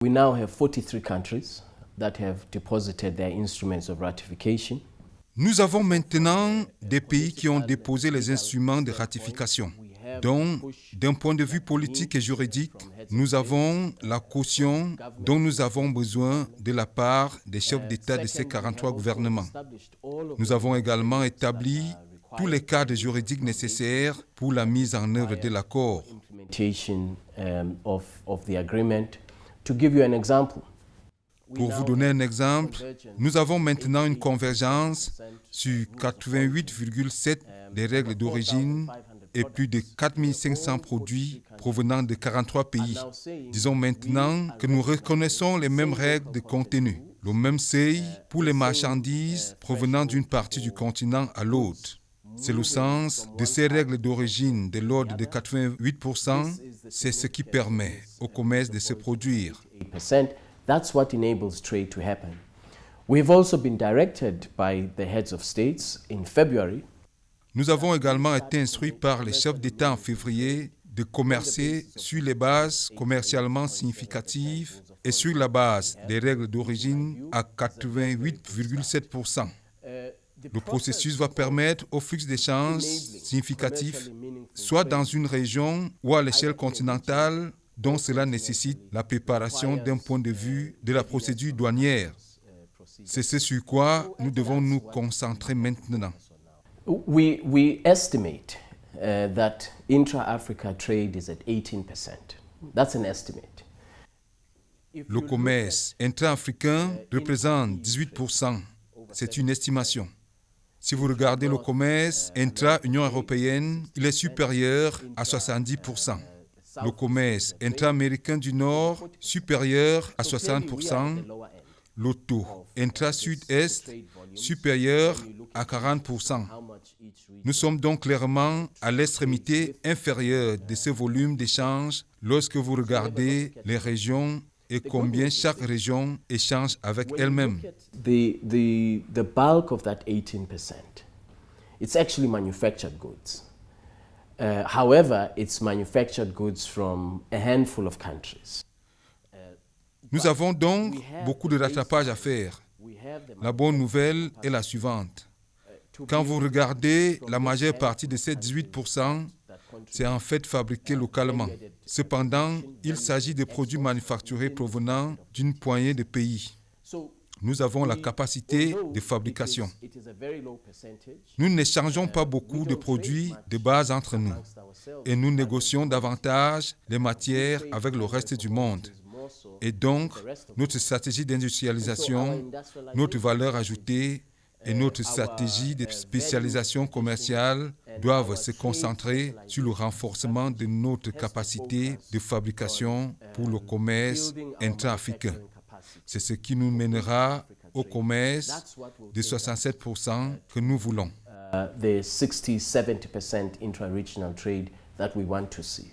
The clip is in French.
We now have 43 countries that have deposited their instruments of ratification. Nous avons maintenant des pays qui ont déposé les instruments de ratification. Donc, d'un point de vue politique et juridique, nous avons la caution dont nous avons besoin de la part des chefs d'État de ces 43 gouvernements. Nous avons également établi tous les cadres juridiques nécessaires pour la mise en œuvre de l'accord. Pour vous donner un exemple, nous avons maintenant une convergence sur 88,7 des règles d'origine et plus de 4500 produits provenant de 43 pays. Disons maintenant que nous reconnaissons les mêmes règles de contenu, le même seuil pour les marchandises provenant d'une partie du continent à l'autre. C'est le sens de ces règles d'origine de l'ordre de 88%, c'est ce qui permet au commerce de se produire. That's what enables trade to happen. We've also been directed by the heads of states in February. Nous avons également été instruits par les chefs d'État en février de commercer sur les bases commercialement significatives et sur la base des règles d'origine à 88,7%. Le processus va permettre au flux d'échanges significatifs, soit dans une région ou à l'échelle continentale, dont cela nécessite la préparation d'un point de vue de la procédure douanière. C'est ce sur quoi nous devons nous concentrer maintenant. We estimate that intra-Africa trade is at 18%. That's an estimate. Le commerce intra-africain représente 18%. C'est une estimation. Si vous regardez le commerce intra-Union européenne, il est supérieur à 70%. Le commerce intra-américain du Nord, supérieur à 60%. Le taux intra-Sud-Est, supérieur à 40%. Nous sommes donc clairement à l'extrémité inférieure de ce volume d'échange lorsque vous regardez les régions et combien chaque région échange avec elle-même. The bulk of that 18%, it's actually manufactured goods. However, it's manufactured goods from a handful of countries. Nous avons donc beaucoup de rattrapage à faire. La bonne nouvelle est la suivante. Quand vous regardez la majeure partie de ces 18%, c'est en fait fabriqué localement. Cependant, il s'agit de produits manufacturés provenant d'une poignée de pays. Nous avons la capacité de fabrication. Nous n'échangeons pas beaucoup de produits de base entre nous et nous négocions davantage les matières avec le reste du monde. Et donc, notre stratégie d'industrialisation, notre valeur ajoutée et notre stratégie de spécialisation commerciale doivent se concentrer sur le renforcement de notre capacité de fabrication pour le commerce intra-africain. C'est ce qui nous mènera au commerce de 67% que nous voulons. The 60-70% intra-regional trade that we want to see.